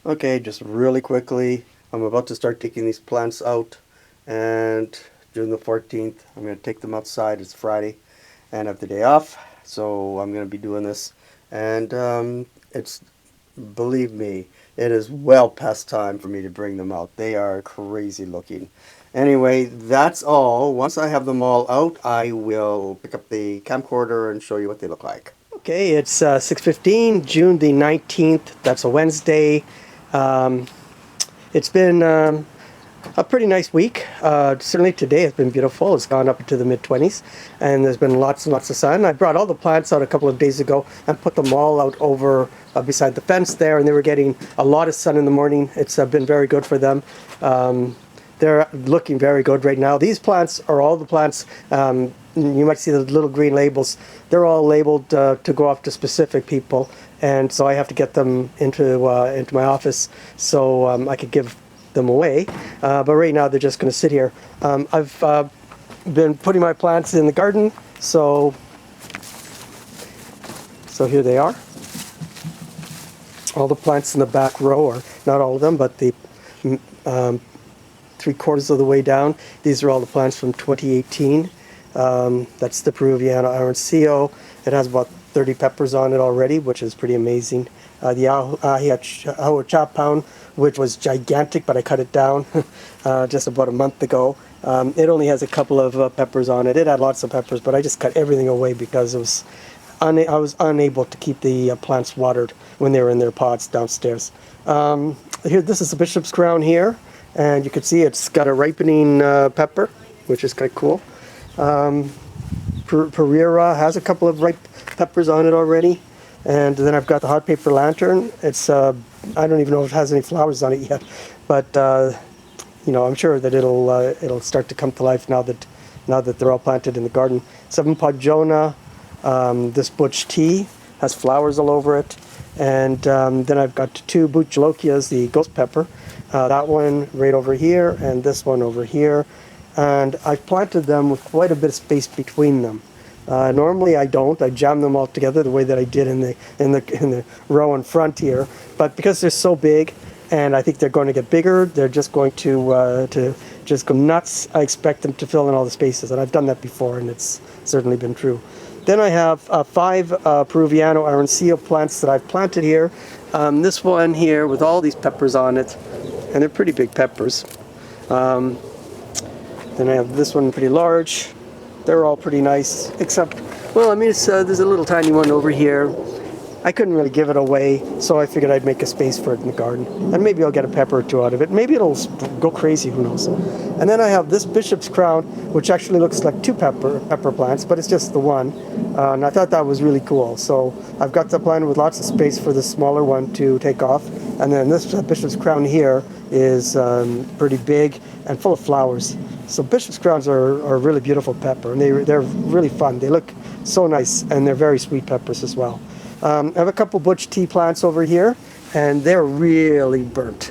Okay, just really quickly, I'm about to start taking these plants out, and June the 14th, I'm going to take them outside. It's Friday, and I have the day off, so I'm going to be doing this. And it's, believe me, it is well past time for me to bring them out. They are crazy looking. Anyway, that's all. Once I have them all out, I will pick up the camcorder and show you what they look like. Okay, it's 6:15, June the 19th. That's a Wednesday. Um, it's been a pretty nice week. Certainly today has been beautiful. It's gone up into the mid-20s, and there's been lots and lots of sun. I brought all the plants out a couple of days ago and put them all out over beside the fence there, and they were getting a lot of sun in the morning. It's been very good for them. They're looking very good right now. These plants are all the plants. You might see the little green labels. They're all labeled to go off to specific people, and so I have to get them into my office so I could give them away. But right now they're just going to sit here. I've been putting my plants in the garden, so here they are. All the plants in the back row, or not all of them, but the 3/4 of the way down. These are all the plants from 2018. That's the Peruviano Arancillo. It has about 30 peppers on it already, which is pretty amazing. The Ahuachapán, which was gigantic, but I cut it down just about a month ago. It only has a couple of peppers on it. It had lots of peppers, but I just cut everything away because it was I was unable to keep the plants watered when they were in their pots downstairs. Here, this is the Bishop's Crown here, and you can see it's got a ripening pepper, which is kind of cool. Pereira has a couple of ripe peppers on it already, and then I've got the hot paper lantern. It's I don't even know if it has any flowers on it yet, but you know, I'm sure that it'll start to come to life now that they're all planted in the garden. 7-pot Jonah. This butch tea has flowers all over it, and then I've got 2 buchlokias, the ghost pepper. That one right over here, and this one over here. And I've planted them with quite a bit of space between them. Normally I don't. I jam them all together the way that I did in the row in front here. But because they're so big, and I think they're going to get bigger, they're just going to just go nuts. I expect them to fill in all the spaces, and I've done that before, and it's certainly been true. Then I have 5 Peruviano Arancillo plants that I've planted here. This one here with all these peppers on it, and they're pretty big peppers. Then I have this one pretty large. They're all pretty nice, except, well, I mean, there's a little tiny one over here. I couldn't really give it away, so I figured I'd make a space for it in the garden. And maybe I'll get a pepper or 2 out of it. Maybe it'll go crazy, who knows. And then I have this Bishop's Crown, which actually looks like 2 pepper plants, but it's just the one. And I thought that was really cool. So I've got the plant with lots of space for the smaller one to take off. And then this Bishop's Crown here is pretty big and full of flowers. So Bishop's Crowns are a really beautiful pepper, and they're really fun. They look so nice, and they're very sweet peppers as well. I have a couple butch tea plants over here, and they're really burnt.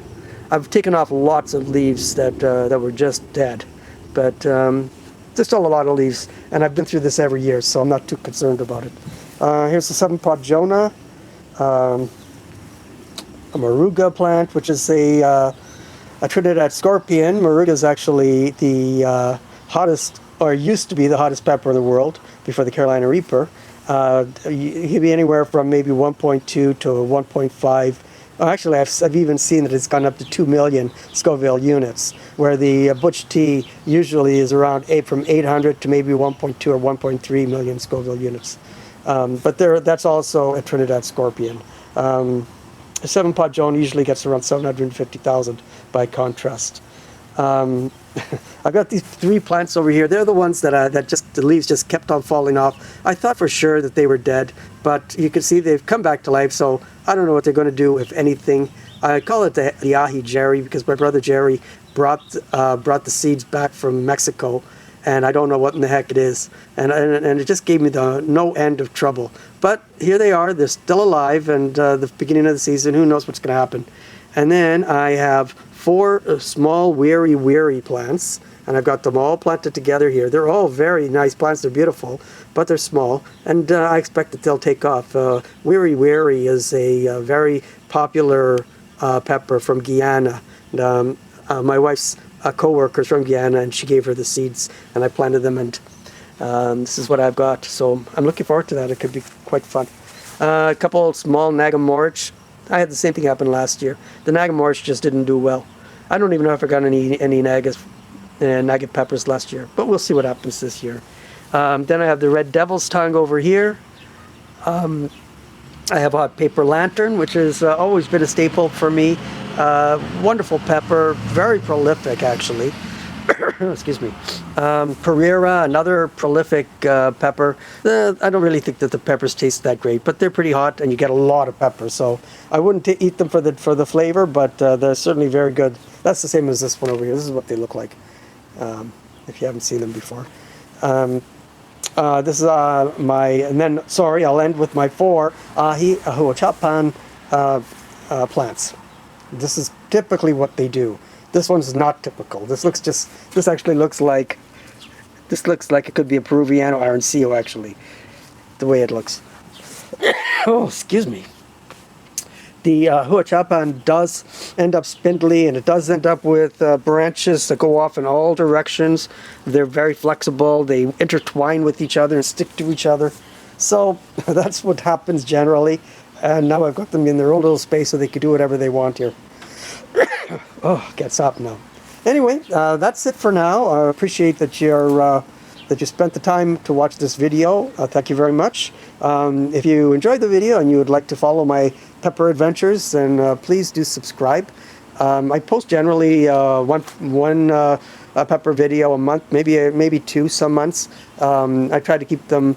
I've taken off lots of leaves that were just dead, but there's still a lot of leaves, and I've been through this every year, so I'm not too concerned about it. Here's the 7-pot Jonah, a Moruga plant, which is a Trinidad scorpion. Moruga is actually the hottest, or used to be the hottest pepper in the world before the Carolina Reaper. It could be anywhere from maybe 1.2 to 1.5. Actually, I've even seen that it's gone up to 2 million Scoville units, where the butch tea usually is around from 800 to maybe 1.2 or 1.3 million Scoville units. But that's also a Trinidad scorpion. A 7-pot Jonah usually gets around 750,000 by contrast. I've got these 3 plants over here. They're the ones that just the leaves just kept on falling off. I thought for sure that they were dead, but you can see they've come back to life. So I don't know what they're going to do, if anything. I call it the ahi Jerry because my brother Jerry brought the seeds back from Mexico, and I don't know what in the heck it is. And it just gave me no end of trouble. But here they are. They're still alive, and the beginning of the season, who knows what's going to happen. And then I have 4 small weary plants, and I've got them all planted together here. They're all very nice plants. They're beautiful, but they're small, and I expect that they'll take off. Weary is a very popular pepper from Guyana. And, my wife's co-worker is from Guyana, and she gave her the seeds, and I planted them, and this is what I've got. So I'm looking forward to that. It could be quite fun. A couple small Nagamorch. I had the same thing happen last year. The Nagamorch just didn't do well. I don't even know if I got any Nugget peppers last year, but we'll see what happens this year. Then I have the red devil's tongue over here. I have a paper lantern, which has always been a staple for me. Wonderful pepper, very prolific actually. Excuse me. Pereira, another prolific pepper. I don't really think that the peppers taste that great, but they're pretty hot and you get a lot of pepper. So I wouldn't eat them for the flavor, but they're certainly very good. That's the same as this one over here. This is what they look like, if you haven't seen them before. This is and then, sorry, I'll end with my 4 Huachapan plants. This is typically what they do. This one's not typical. This actually looks like it could be a Peruviano Arancillo, actually, the way it looks. Oh, excuse me. The Huachapan does end up spindly, and it does end up with branches that go off in all directions. They're very flexible. They intertwine with each other and stick to each other. So that's what happens generally. And now I've got them in their own little space so they can do whatever they want here. Oh, gets up now. Anyway, that's it for now. I appreciate that you spent the time to watch this video. Thank you very much. If you enjoyed the video and you would like to follow my pepper adventures, then please do subscribe. I post generally one pepper video a month, maybe 2 some months. I try to keep them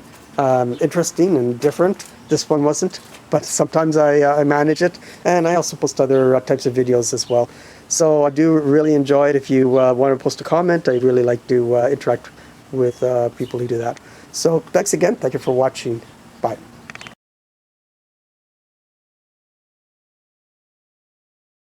interesting and different. This one wasn't, but sometimes I manage it, and I also post other types of videos as well. So I do really enjoy it. If you want to post a comment, I'd really like to interact with people who do that. So thanks again. Thank you for watching. Bye.